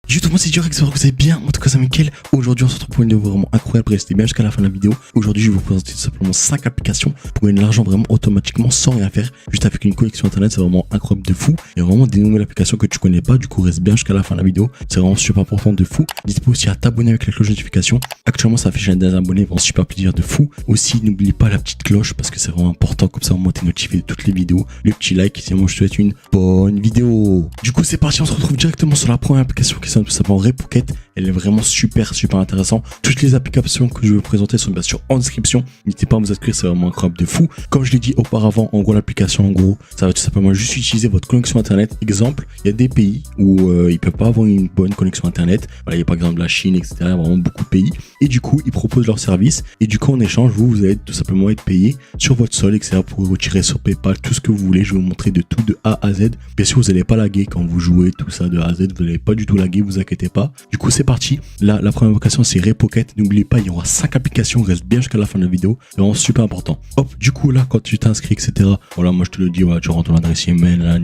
Justement, c'est direct, j'espère que vous allez bien. En tout cas, c'est Mickaël. Aujourd'hui, on se retrouve pour une vidéo vraiment incroyable. Restez bien jusqu'à la fin de la vidéo. Aujourd'hui, je vais vous présenter tout simplement 5 applications pour gagner de l'argent vraiment automatiquement sans rien faire. Juste avec une connexion internet, c'est vraiment incroyable de fou. Il y a vraiment des nouvelles applications que tu connais pas. Du coup, reste bien jusqu'à la fin de la vidéo. C'est vraiment super important de fou. N'hésite pas aussi à t'abonner avec la cloche de notification. Actuellement, ça affiche des abonnés. Vraiment super plaisir de fou. Aussi, n'oublie pas la petite cloche parce que c'est vraiment important. Comme ça, au moins, t'es notifié de toutes les vidéos. Le petit like. Sinon, je te souhaite une bonne vidéo. Du coup, c'est parti. On se retrouve directement sur la première application qui s'appelle tout simplement Repocket. Elle est vraiment super intéressante. Toutes les applications que je vais vous présenter sont bien sûr en description. N'hésitez pas à vous inscrire, c'est vraiment incroyable de fou. Comme je l'ai dit auparavant, en gros l'application, ça va tout simplement juste utiliser votre connexion internet. Exemple, il y a des pays où ils ne peuvent pas avoir une bonne connexion internet. Voilà, il y a par exemple la Chine, etc. Il y a vraiment beaucoup de pays. Et du coup, ils proposent leur service. Et du coup, en échange, vous allez tout simplement être payé sur votre sol, etc. Vous pouvez retirer sur PayPal tout ce que vous voulez. Je vais vous montrer de tout de A à Z. Bien sûr, vous n'allez pas laguer quand vous jouez, tout ça de A à Z. Vous n'allez pas du tout laguer, vous inquiétez pas. Du coup, c'est parti. Là, la première application, c'est Repocket. N'oubliez pas, il y aura 5 applications. Reste bien jusqu'à la fin de la vidéo. C'est vraiment super important. Hop, du coup, là, quand tu t'inscris, etc. Voilà, moi, je te le dis, voilà, tu rentres ton adresse email, là,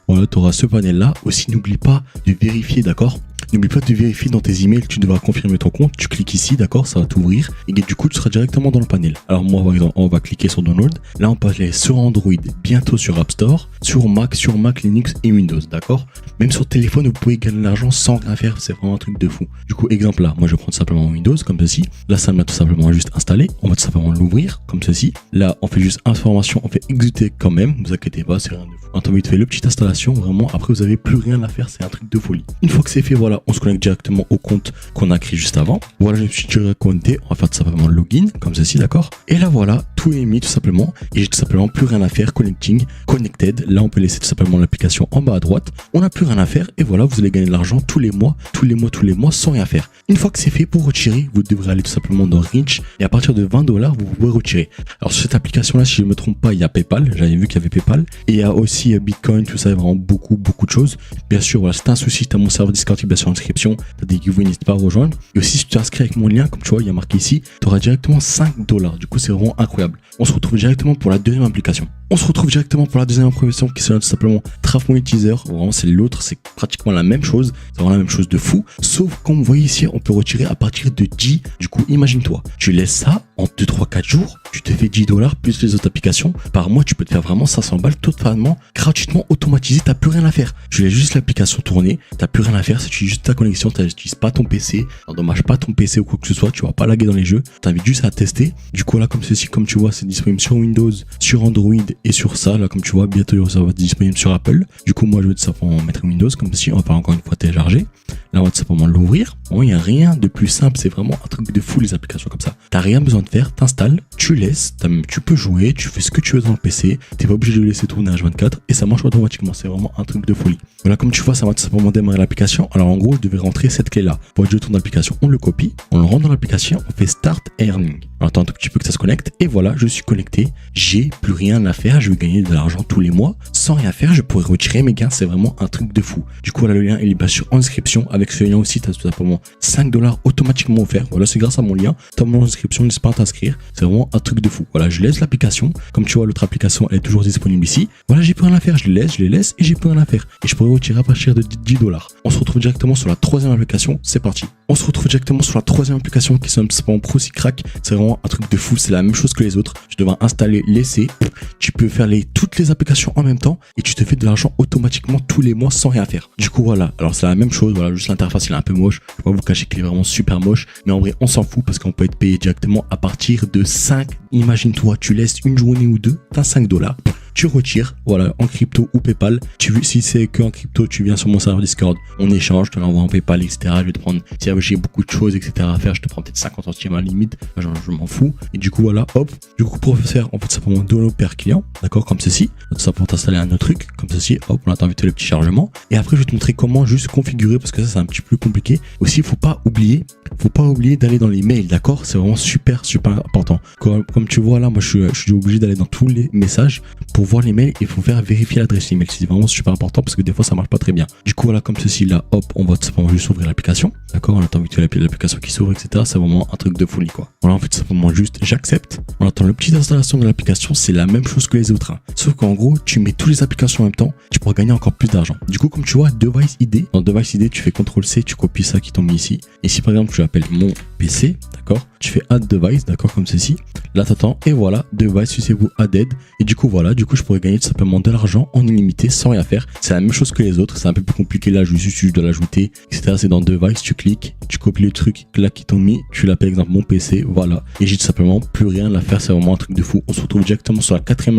voilà, tu auras ce panel-là. Aussi, n'oublie pas de vérifier, d'accord? N'oublie pas de vérifier dans tes emails, tu devras confirmer ton compte, tu cliques ici, d'accord, ça va t'ouvrir et du coup tu seras directement dans le panel. Alors moi par exemple, on va cliquer sur Download, là on passe sur Android, bientôt sur App Store, sur Mac, Linux et Windows, d'accord. Même sur téléphone, vous pouvez gagner de l'argent sans rien faire, c'est vraiment un truc de fou. Du coup, exemple là, moi je vais prendre simplement Windows comme ceci, là ça m'a tout simplement juste installé, on va tout simplement l'ouvrir comme ceci, là on fait juste information, on fait exécuter quand même, ne vous inquiétez pas, c'est rien de fou. Quand on vite fait le petite installation, vraiment après vous avez plus rien à faire, c'est un truc de folie. Une fois que c'est fait, voilà, on se connecte directement au compte qu'on a créé juste avant. Voilà, je me suis direct connecté. On va faire tout simplement le login, comme ceci, d'accord. Et là, voilà, tout est mis tout simplement. Et j'ai tout simplement plus rien à faire. Connecting, connected. Là, on peut laisser tout simplement l'application en bas à droite. On n'a plus rien à faire. Et voilà, vous allez gagner de l'argent tous les mois, sans rien faire. Une fois que c'est fait, pour retirer, vous devrez aller tout simplement dans Rich. Et à partir de 20 $, vous pouvez retirer. Alors, sur cette application-là, si je ne me trompe pas, il y a PayPal. J'avais vu qu'il y avait PayPal. Et il y a aussi Bitcoin, tout ça, il y a vraiment beaucoup de choses. Bien sûr, voilà, c'est un souci. Tu as mon serveur Discord qui est bien sûr en description. T'as des giveaways, n'hésite pas à rejoindre. Et aussi, si tu t'inscris avec mon lien, comme tu vois, il y a marqué ici, tu auras directement 5 $. Du coup, c'est vraiment incroyable. On se retrouve directement pour la deuxième application. Qui sera tout simplement Traf Monetizer. Vraiment, c'est l'autre, c'est pratiquement la même chose. C'est vraiment la même chose de fou. Sauf, comme vous voyez ici, on peut retirer à partir de 10. Du coup, imagine-toi, tu laisses ça en 2, 3, 4 jours. Tu te fais 10 $ plus les autres applications. Par mois, tu peux te faire vraiment 500 balles totalement, gratuitement, automatisé. T'as plus rien à faire. Tu laisses juste l'application tourner. T'as plus rien à faire. Si tu utilises juste ta connexion, tu n'utilises pas ton PC. N'endommage pas ton PC ou quoi que ce soit. Tu vas pas laguer dans les jeux. T'invites juste à tester. Du coup, là, comme ceci, comme tu vois, c'est disponible sur Windows, sur Android et sur ça. Là, comme tu vois, bientôt, ça va être disponible sur Apple. Du coup, moi, je vais tout simplement mettre Windows comme ceci. On va pas encore une fois télécharger. Là, on va tout simplement l'ouvrir. Bon, il n'y a rien de plus simple. C'est vraiment un truc de fou, les applications comme ça. T'as rien besoin de faire. T'installes, tu laisses, tu peux jouer, tu fais ce que tu veux dans le PC. T'es pas obligé de le laisser tourner à H24 et ça marche automatiquement. C'est vraiment un truc de folie. Voilà, comme tu vois, ça va tout simplement démarrer l'application. Alors, en gros, je devais rentrer cette clé-là. Pour être jeton d'application, on le copie, on le rentre dans l'application, on fait Start Earning. Alors, attends un tout petit peu que ça se connecte. Et voilà, je suis connecté. J'ai plus rien à faire. Je vais gagner de l'argent tous les mois. Sans rien faire, je pourrais retirer mes gains. C'est vraiment un truc de fou. Du coup, voilà, le lien, il est bien sûr en description. Avec ce lien aussi, tu as tout simplement 5 $ automatiquement offerts. Voilà, c'est grâce à mon lien. Tu as mon inscription, n'hésite pas à t'inscrire. C'est vraiment un truc de fou. Voilà, je laisse l'application. Comme tu vois, l'autre application, elle est toujours disponible ici. Voilà, j'ai plus rien à faire. Je les laisse et j'ai plus rien à faire. Et je pourrais retirer à partir de 10 $. On se retrouve directement sur la troisième application. C'est parti. On se retrouve directement sur la troisième application qui s'appelle ProSicRack. C'est vraiment un truc de fou. C'est la même chose que les autres. Tu devras installer, laisser. Tu peux faire toutes les applications en même temps et tu te fais de l'argent automatiquement tous les mois sans rien faire. Du coup, voilà. Alors, c'est la même chose. Voilà, juste l'interface, il est un peu moche. Je vais pas vous cacher qu'il est vraiment super moche. Mais en vrai, on s'en fout parce qu'on peut être payé directement à partir de 5. Imagine-toi, tu laisses une journée ou deux, t'as 5 $. Tu retires, voilà, en crypto ou PayPal. Si c'est que en crypto, tu viens sur mon serveur Discord, on échange, je te l'envoie en PayPal, etc. Je vais te prendre, si j'ai beaucoup de choses, etc. à faire, je te prends peut-être 50 centimes à la limite. Genre, je m'en fous. Et du coup, voilà, hop. Du coup, pour faire, on peut simplement download per client, d'accord, comme ceci. Ça pour t'installer un autre truc, comme ceci. Hop, on attend vite le petit chargement. Et après, je vais te montrer comment juste configurer, parce que ça, c'est un petit peu plus compliqué. Aussi, il faut pas oublier d'aller dans les mails, d'accord. C'est vraiment super important. Comme tu vois là, moi, je suis obligé d'aller dans tous les messages pour voir les mails. Il faut faire vérifier l'adresse email. C'est vraiment super important parce que des fois ça marche pas très bien. Du coup voilà, comme ceci là, hop, on va tout simplement juste ouvrir l'application. D'accord, on attend vite fait l'application qui s'ouvre, etc. C'est vraiment un truc de folie, quoi. Voilà, en fait, simplement juste j'accepte. On attend le petit installation de l'application, c'est la même chose que les autres. Hein. Sauf qu'en gros, tu mets toutes les applications en même temps, tu pourras gagner encore plus d'argent. Du coup, comme tu vois, Device ID, dans Device ID, tu fais CTRL-C, tu copies ça qui tombe ici. Et si par exemple, tu appelles mon PC, d'accord, tu fais Add Device, d'accord, comme ceci. Là, t'attends, et voilà, Device, suivez-vous Added. Et du coup, voilà, du coup, je pourrais gagner tout simplement de l'argent en illimité sans rien faire. C'est la même chose que les autres, c'est un peu plus compliqué là, je dois l'ajouter, etc. C'est dans Device, tu cliques, tu copies le truc là qui t'ont mis, tu l'appelles exemple mon PC, voilà. Et j'ai tout simplement plus rien à faire, c'est vraiment un truc de fou. On se retrouve directement sur la quatrième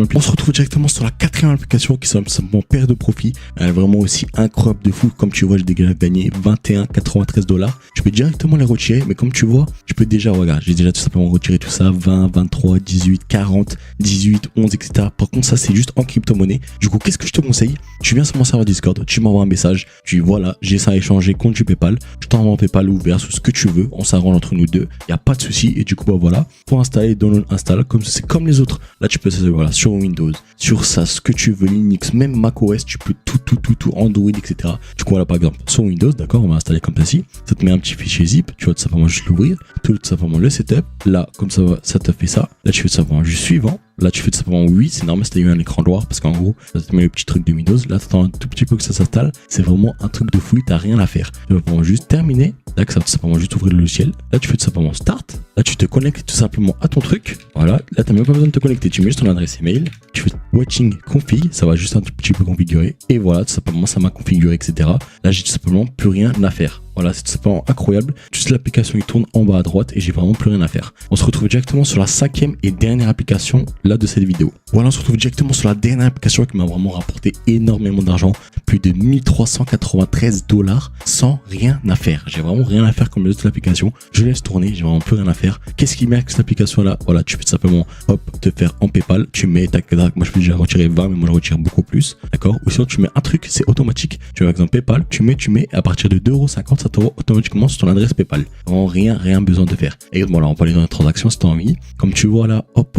application qui sont simplement perte de profit. Elle est vraiment aussi incroyable de fou. Comme tu vois, j'ai déjà gagné 21,93 $. Je peux directement les retirer, mais comme tu vois, je peux déjà, regarde, j'ai déjà tout simplement retiré tout ça, 20, 23, 18, 40, 18, 11, etc. Par contre, ça, c'est juste en crypto-monnaie. Du coup, qu'est-ce que je te conseille? Tu viens sur mon serveur Discord, tu m'envoies un message, tu dis voilà, j'ai ça à échanger contre du PayPal, je t'envoie un PayPal ouvert sur ce que tu veux, on s'arrange entre nous deux, il n'y a pas de souci. Et du coup, bah voilà, pour installer, download, install, comme c'est comme les autres. Là, tu peux, voilà, sur Windows, sur ça, ce que tu veux, Linux, même macOS, tu peux tout, Android, etc. Du coup, voilà, par exemple, sur Windows, d'accord, on va installer comme ceci. Ça te met un petit fichier zip, tu vas tout simplement juste l'ouvrir, tout simplement le setup. Là, comme ça, ça te fait ça. Là, tu fais tout simplement juste suivant. Là, tu fais tout simplement oui, c'est normal si t'as eu un écran noir parce qu'en gros, ça te met le petit truc de Windows. Là, t'attends un tout petit peu que ça s'installe. C'est vraiment un truc de fou, t'as rien à faire. Tu vas pouvoir juste terminer. Là, que ça va tout simplement juste ouvrir le logiciel. Là, tu fais tout simplement start. Là, tu te connectes tout simplement à ton truc. Voilà. Là, t'as même pas besoin de te connecter. Tu mets juste ton adresse email. Tu fais watching config. Ça va juste un tout petit peu configurer. Et voilà, tout simplement, ça m'a configuré, etc. Là, j'ai tout simplement plus rien à faire. Voilà, c'est tout simplement incroyable. Juste l'application, il tourne en bas à droite et j'ai vraiment plus rien à faire. On se retrouve directement sur la cinquième et dernière application là de cette vidéo. Voilà, on se retrouve directement sur la dernière application qui m'a vraiment rapporté énormément d'argent. Plus de 1393 $ sans rien à faire. J'ai vraiment rien à faire comme les autres applications. Je laisse tourner, j'ai vraiment plus rien à faire. Qu'est-ce qui met avec cette application là? Voilà, tu peux tout simplement, hop, te faire en PayPal. Tu mets, tac, tac, moi je peux déjà retirer 20, mais moi je retire beaucoup plus. D'accord? Ou sinon tu mets un truc, c'est automatique. Tu mets par exemple PayPal, tu mets, à partir de 2,50 €, ça t'envoie automatiquement sur ton adresse PayPal. Vraiment rien besoin de faire. Et bon là, on va aller dans les transactions si tu as envie. Comme tu vois là, hop,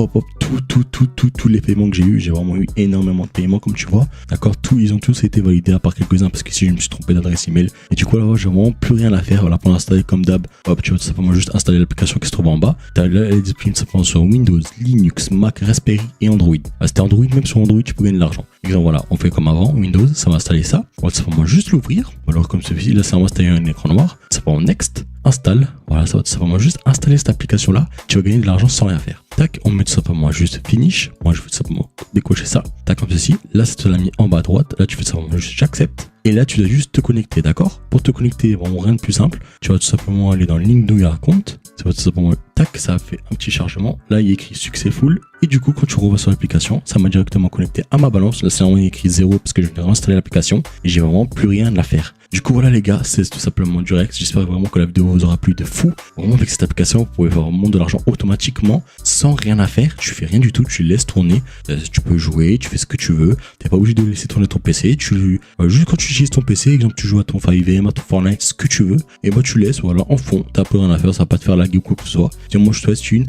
tous les paiements que j'ai eu, j'ai vraiment eu énormément de paiements comme tu vois. D'accord? Ils ont tous été validés à part quelques-uns parce que si je me suis trompé d'adresse email. Et du coup là, j'ai vraiment plus rien à faire. Voilà, pour l'installer comme d'hab, hop, tu vas tout simplement juste installer l'application qui se trouve en bas. Là, elle est disponible simplement sur Windows, Linux, Mac, Raspberry et Android. Ah, c'était Android, même sur Android, tu peux gagner de l'argent. Exemple, voilà, on fait comme avant, Windows, ça va installer ça. On va tout simplement juste l'ouvrir. Alors comme celui-ci, là, ça va installer un écran noir. Ça va en next, installe. Voilà, ça va tout simplement juste installer cette application là. Tu vas gagner de l'argent sans rien faire. Tac, on met tout simplement juste finish. Moi, je vais tout simplement décocher ça. Tac, comme ceci. Là, ça te l'a mis en bas à droite. Là, tu fais simplement juste j'accepte. Et là, tu dois juste te connecter, d'accord? Pour te connecter, vraiment rien de plus simple. Tu vas tout simplement aller dans Link to your account. Ça va tout simplement, tac, ça a fait un petit chargement. Là, il y a écrit successful. Et du coup, quand tu revois sur l'application, ça m'a directement connecté à ma balance. Là, c'est vraiment écrit 0 parce que je viens de réinstaller l'application et j'ai vraiment plus rien à faire. Du coup, voilà les gars, c'est tout simplement du Rex. J'espère vraiment que la vidéo vous aura plu de fou. Vraiment, avec cette application, vous pouvez faire vraiment de l'argent automatiquement sans rien à faire. Tu fais rien du tout, tu laisses tourner. Tu peux jouer, tu fais ce que tu veux. T'es pas obligé de laisser tourner ton PC. Juste quand tu utilises ton PC, exemple, tu joues à ton 5M, à ton Fortnite, ce que tu veux, et bah tu laisses, voilà, en fond. T'as pas rien à faire, ça va pas te faire laguer ou quoi que ce soit. Tiens, moi, je te souhaite une